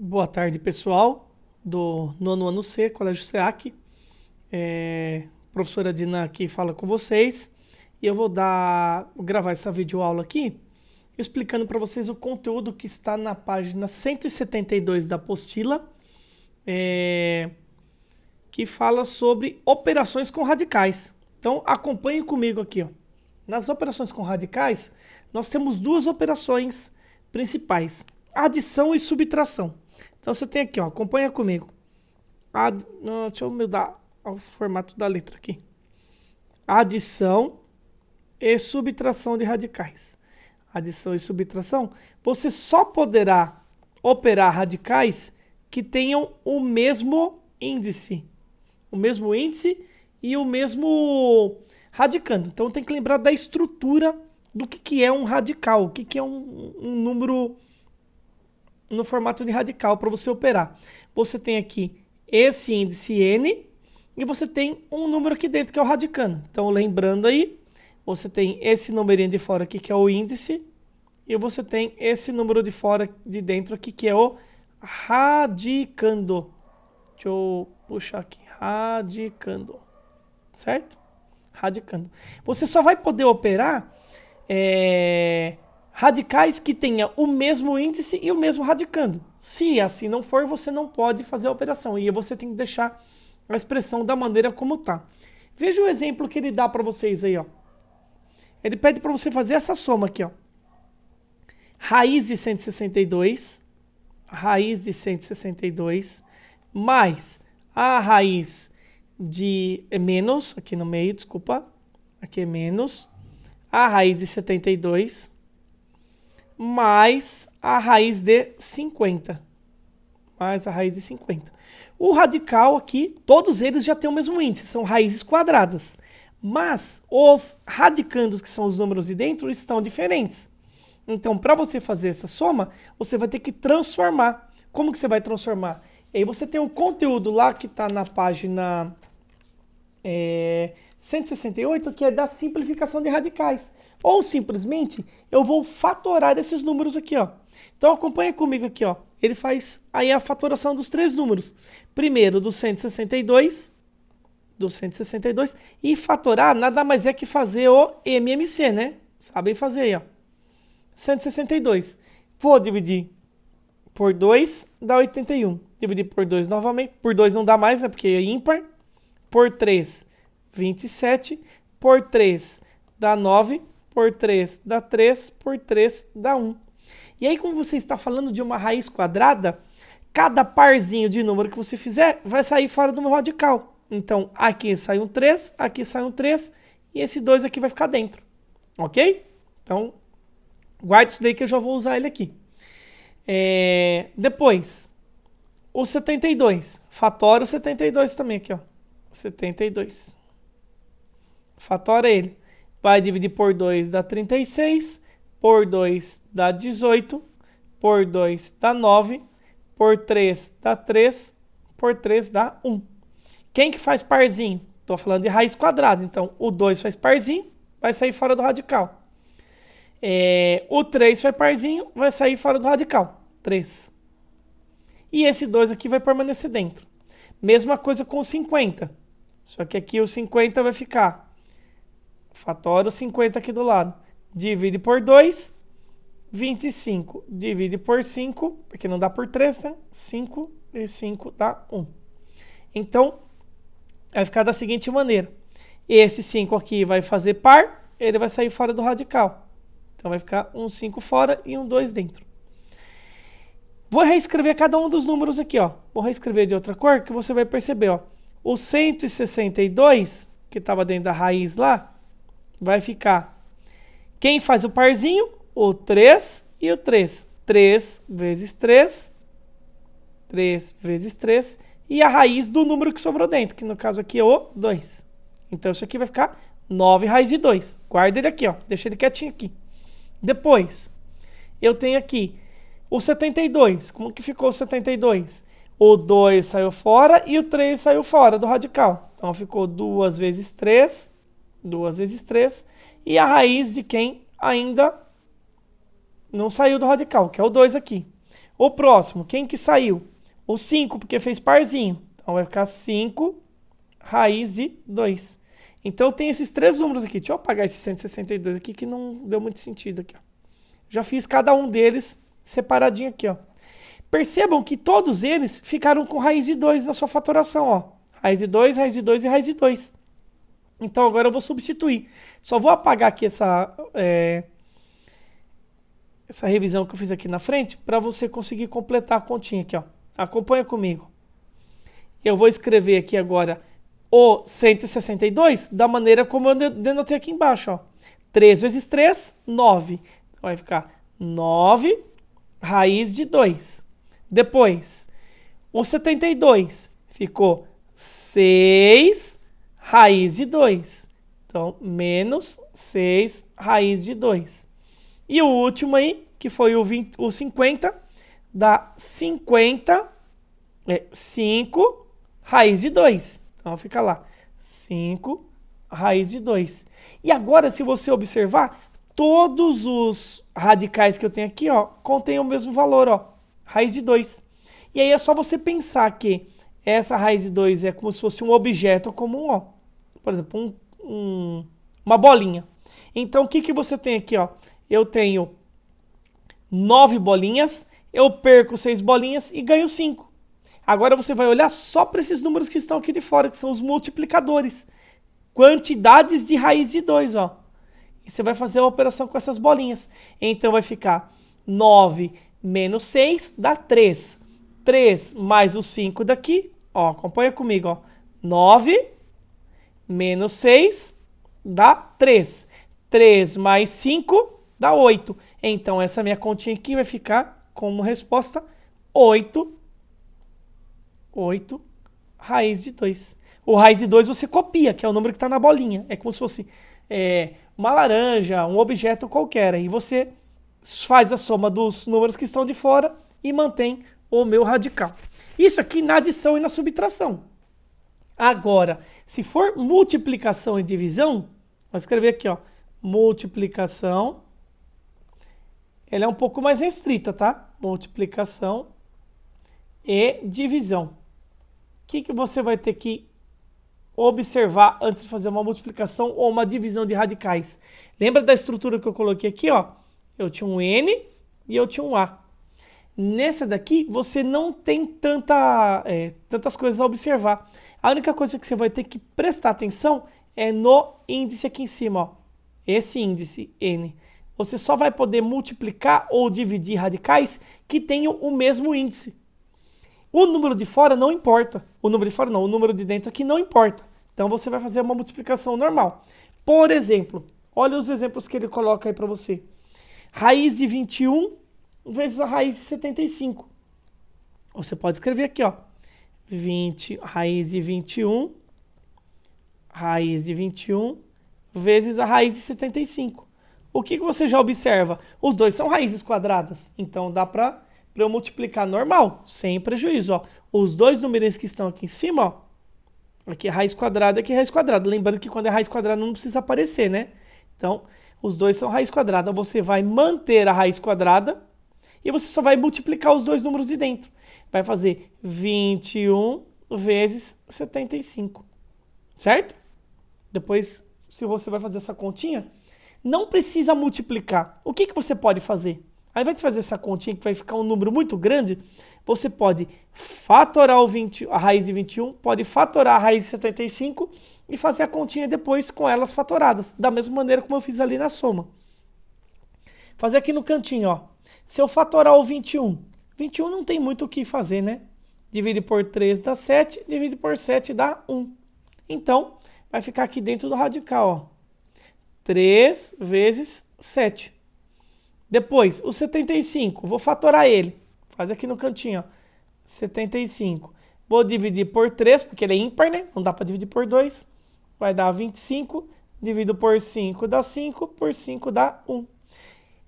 Boa tarde, pessoal do nono ano C, Colégio SEAC. Professora Dina aqui fala com vocês e eu vou gravar essa videoaula aqui explicando para vocês o conteúdo que está na página 172 da apostila, que fala sobre operações com radicais. Então acompanhe comigo aqui, ó. Nas operações com radicais, nós temos duas operações principais: adição e subtração. Então você tem aqui, ó, acompanha comigo. Deixa eu mudar o formato da letra aqui. Adição e subtração de radicais. Adição e subtração, você só poderá operar radicais que tenham o mesmo índice. O mesmo índice e o mesmo radicando. Então tem que lembrar da estrutura do que é um radical, o que é um número no formato de radical para você operar. Você tem aqui esse índice n e você tem um número aqui dentro que é o radicando. Então lembrando aí, você tem esse numerinho de fora aqui que é o índice e você tem esse número de fora de dentro aqui que é o radicando. Deixa eu puxar aqui, radicando, certo? Radicando. Você só vai poder operar radicais que tenha o mesmo índice e o mesmo radicando. Se assim não for, você não pode fazer a operação. E você tem que deixar a expressão da maneira como está. Veja o exemplo que ele dá para vocês aí, ó. Ele pede para você fazer essa soma aqui, ó. Raiz de 162, mais a raiz de menos, aqui no meio, desculpa, aqui é menos, a raiz de 72, mais a raiz de 50. Mais a raiz de 50. O radical aqui, todos eles já têm o mesmo índice, são raízes quadradas. Mas os radicandos, que são os números de dentro, estão diferentes. Então, para você fazer essa soma, você vai ter que transformar. Como que você vai transformar? E aí você tem o conteúdo lá que está na página 168, que é da simplificação de radicais. Ou simplesmente, eu vou fatorar esses números aqui, ó. Então acompanha comigo aqui, ó. Ele faz aí a fatoração dos três números. Primeiro do 162, e fatorar nada mais é que fazer o MMC, né? Sabem fazer aí, ó. 162. Vou dividir por 2, dá 81. Dividir por 2 novamente. Por 2 não dá mais, né? Porque é ímpar. Por 3, 27. Por 3 dá 9. Por 3 dá 3. Por 3 dá 1. E aí, como você está falando de uma raiz quadrada, cada parzinho de número que você fizer vai sair fora do meu radical. Então, aqui sai um 3, aqui sai um 3, e esse 2 aqui vai ficar dentro. Ok? Então, guarda isso daí que eu já vou usar ele aqui. Depois, o 72. Fatora o 72 também aqui, ó. 72. Fatora ele. Vai dividir por 2 dá 36. Por 2 dá 18. Por 2 dá 9. Por 3 dá 3. Por 3 dá 1. Quem que faz parzinho? Estou falando de raiz quadrada. Então, o 2 faz parzinho, vai sair fora do radical. O 3 faz parzinho, vai sair fora do radical. 3. E esse 2 aqui vai permanecer dentro. Mesma coisa com o 50. Só que aqui o 50 vai ficar. Fatora o 50 aqui do lado. Divide por 2. 25. Divide por 5. Porque não dá por 3, né? 5 e 5 dá 1. Então, vai ficar da seguinte maneira. Esse 5 aqui vai fazer par. Ele vai sair fora do radical. Então vai ficar um 5 fora e um 2 dentro. Vou reescrever cada um dos números aqui, ó. Vou reescrever de outra cor que você vai perceber, ó. O 162, que estava dentro da raiz lá, vai ficar. Quem faz o parzinho? O 3 e o 3. 3 vezes 3. 3 vezes 3. E a raiz do número que sobrou dentro, que no caso aqui é o 2. Então isso aqui vai ficar 9 raiz de 2. Guarda ele aqui, ó. Deixa ele quietinho aqui. Depois, eu tenho aqui o 72. Como que ficou o 72? O 2 saiu fora e o 3 saiu fora do radical. Então ficou 2 vezes 3. 2 vezes 3. E a raiz de quem ainda não saiu do radical, que é o 2 aqui. O próximo, quem que saiu? O 5, porque fez parzinho. Então vai ficar 5 raiz de 2. Então tem esses três números aqui. Deixa eu apagar esse 162 aqui, que não deu muito sentido aqui, ó. Já fiz cada um deles separadinho aqui, ó. Percebam que todos eles ficaram com raiz de 2 na sua fatoração, ó. Raiz de 2, raiz de 2 e raiz de 2. Então agora eu vou substituir. Só vou apagar aqui essa revisão que eu fiz aqui na frente para você conseguir completar a continha aqui, ó. Acompanha comigo. Eu vou escrever aqui agora o 162 da maneira como eu denotei aqui embaixo, ó. 3 vezes 3, 9. Então vai ficar 9 raiz de 2. Depois, o 72 ficou 6 raiz de 2. Então, menos 6 raiz de 2. E o último aí, que foi o 50, dá 5 raiz de 2. Então, fica lá, 5 raiz de 2. E agora, se você observar, todos os radicais que eu tenho aqui, ó, contêm o mesmo valor, ó, raiz de 2. E aí é só você pensar que essa raiz de 2 é como se fosse um objeto comum, ó. Por exemplo, uma bolinha. Então, o que você tem aqui, ó? Eu tenho 9 bolinhas, eu perco 6 bolinhas e ganho 5. Agora você vai olhar só para esses números que estão aqui de fora, que são os multiplicadores. Quantidades de raiz de 2, ó. E você vai fazer a operação com essas bolinhas. Então vai ficar 9 menos 6 dá 3. 3 mais o 5 daqui, ó, acompanha comigo, ó. 9 menos 6 dá 3. 3 mais 5 dá 8. Então essa minha continha aqui vai ficar como resposta 8 raiz de 2. O raiz de 2 você copia, que é o número que está na bolinha. É como se fosse uma laranja, um objeto qualquer. E você faz a soma dos números que estão de fora e mantém o meu radical. Isso aqui na adição e na subtração. Agora, se for multiplicação e divisão, vou escrever aqui, ó, multiplicação. Ela é um pouco mais restrita, tá? Multiplicação e divisão. O que você vai ter que observar antes de fazer uma multiplicação ou uma divisão de radicais? Lembra da estrutura que eu coloquei aqui, ó? Eu tinha um N e eu tinha um A. Nessa daqui, você não tem tantas coisas a observar. A única coisa que você vai ter que prestar atenção é no índice aqui em cima, ó. Esse índice, N. Você só vai poder multiplicar ou dividir radicais que tenham o mesmo índice. O número de fora não importa. O número de fora não, o número de dentro aqui não importa. Então você vai fazer uma multiplicação normal. Por exemplo, olha os exemplos que ele coloca aí para você. Raiz de 21 vezes a raiz de 75. Você pode escrever aqui, ó. Raiz de 21 vezes a raiz de 75. O que você já observa? Os dois são raízes quadradas. Então dá para eu multiplicar normal, sem prejuízo, ó. Os dois números que estão aqui em cima, ó. Aqui é raiz quadrada, aqui é raiz quadrada. Lembrando que quando é raiz quadrada não precisa aparecer, né? Então, os dois são raiz quadrada. Você vai manter a raiz quadrada e você só vai multiplicar os dois números de dentro. Vai fazer 21 vezes 75. Certo? Depois, se você vai fazer essa continha, não precisa multiplicar. O que você pode fazer? Ao invés de fazer essa continha que vai ficar um número muito grande, você pode fatorar a raiz de 21, pode fatorar a raiz de 75 e fazer a continha depois com elas fatoradas, da mesma maneira como eu fiz ali na soma. Fazer aqui no cantinho, ó. Se eu fatorar o 21 não tem muito o que fazer, né? Divide por 3 dá 7, divide por 7 dá 1. Então, vai ficar aqui dentro do radical, ó. 3 vezes 7. Depois, o 75, vou fatorar ele. Faz aqui no cantinho, ó. 75. Vou dividir por 3, porque ele é ímpar, né? Não dá para dividir por 2. Vai dar 25. Divido por 5 dá 5. Por 5 dá 1.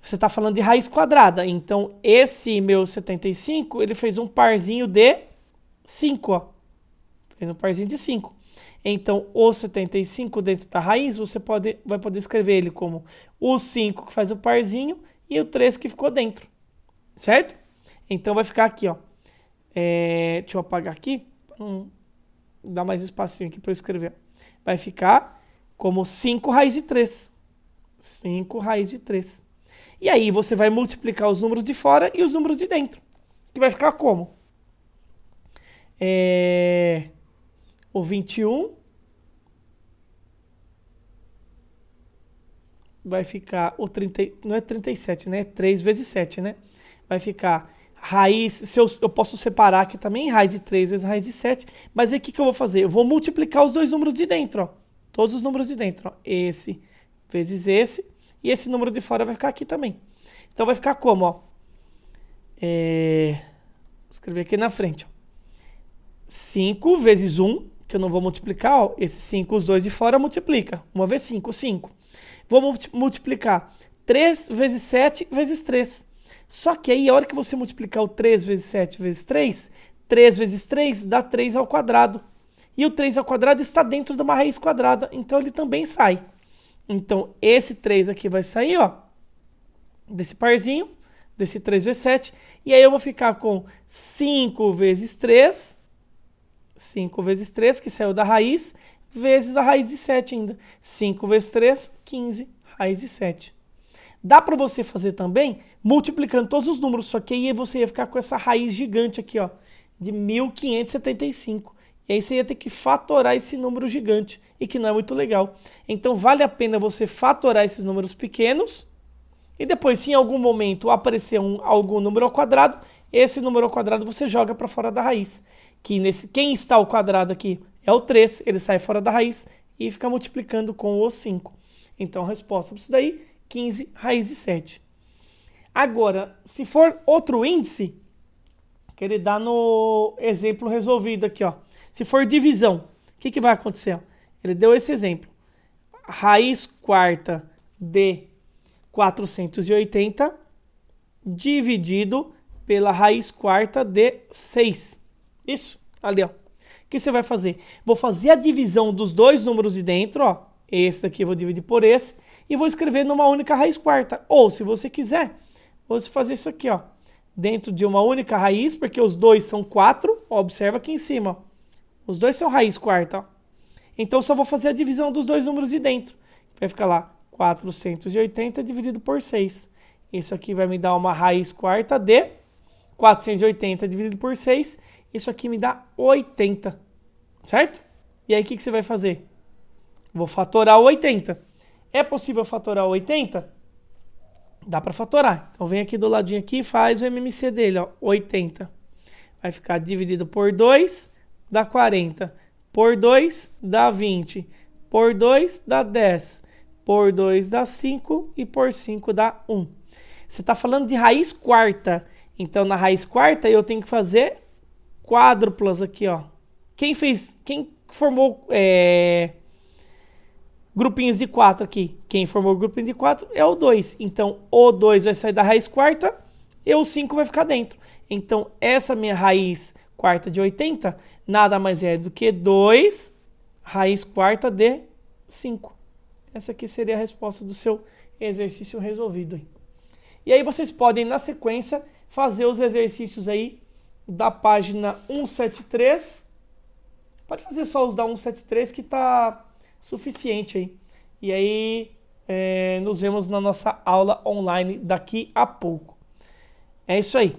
Você está falando de raiz quadrada. Então, esse meu 75, ele fez um parzinho de 5, ó. Fez um parzinho de 5. Então, o 75 dentro da raiz, você vai poder escrever ele como o 5 que faz o parzinho e o 3 que ficou dentro, certo? Então vai ficar aqui, ó. Deixa eu apagar aqui. Dá mais espacinho aqui para eu escrever. Vai ficar como 5 raiz de 3. 5 raiz de 3. E aí você vai multiplicar os números de fora e os números de dentro. Que vai ficar como? O 21 vai ficar o 30, não é 37, né? É 3 vezes 7, né? Vai ficar raiz, se eu posso separar aqui também, raiz de 3 vezes raiz de 7, mas aí o que eu vou fazer? Eu vou multiplicar os dois números de dentro, ó. Todos os números de dentro, ó. Esse vezes esse, e esse número de fora vai ficar aqui também. Então vai ficar como, ó? Vou escrever aqui na frente, ó. 5 vezes 1, que eu não vou multiplicar, ó. Esse 5, os dois de fora, multiplica. 1 vezes 5, 5. Vou multiplicar 3 vezes 7 vezes 3. Só que aí, a hora que você multiplicar o 3 vezes 7 vezes 3, 3 vezes 3 dá 3 ao quadrado. E o 3 ao quadrado está dentro de uma raiz quadrada, então ele também sai. Então, esse 3 aqui vai sair, ó, desse parzinho, desse 3 vezes 7. E aí eu vou ficar com 5 vezes 3, 5 vezes 3, que saiu da raiz, vezes a raiz de 7 ainda. 5 vezes 3, 15, raiz de 7. Dá para você fazer também multiplicando todos os números, só que aí você ia ficar com essa raiz gigante aqui, ó, de 1575. E aí você ia ter que fatorar esse número gigante, e que não é muito legal. Então vale a pena você fatorar esses números pequenos, e depois, se em algum momento aparecer algum número ao quadrado, esse número ao quadrado você joga para fora da raiz. Quem está ao quadrado aqui é o 3, ele sai fora da raiz e fica multiplicando com o 5. Então a resposta para isso daí, 15 raiz de 7. Agora, se for outro índice, que ele dá no exemplo resolvido aqui, ó. Se for divisão, o que vai acontecer? Ele deu esse exemplo. Raiz quarta de 480 dividido pela raiz quarta de 6. Isso, ali, ó. O que você vai fazer? Vou fazer a divisão dos dois números de dentro, ó. Esse daqui eu vou dividir por esse. E vou escrever numa única raiz quarta. Ou, se você quiser, você fazer isso aqui, ó. Dentro de uma única raiz, porque os dois são 4. Ó, observa aqui em cima, ó. Os dois são raiz quarta, ó. Então, só vou fazer a divisão dos dois números de dentro. Vai ficar lá, 480 dividido por 6. Isso aqui vai me dar uma raiz quarta de 480 dividido por 6. Isso aqui me dá 80. Certo? E aí, o que você vai fazer? Vou fatorar o 80. É possível fatorar o 80? Dá para fatorar. Então, vem aqui do ladinho aqui e faz o MMC dele, ó, 80. Vai ficar dividido por 2, dá 40. Por 2, dá 20. Por 2, dá 10. Por 2, dá 5. E por 5, dá 1. Você está falando de raiz quarta. Então, na raiz quarta, eu tenho que fazer quádruplas aqui, ó. Quem formou grupinhos de 4 aqui? Quem formou o grupinho de 4 é o 2. Então, o 2 vai sair da raiz quarta e o 5 vai ficar dentro. Então, essa minha raiz quarta de 80 nada mais é do que 2 raiz quarta de 5. Essa aqui seria a resposta do seu exercício resolvido. E aí vocês podem, na sequência, fazer os exercícios aí da página 173. Pode fazer só os da 173 que tá suficiente aí. E aí nos vemos na nossa aula online daqui a pouco. É isso aí.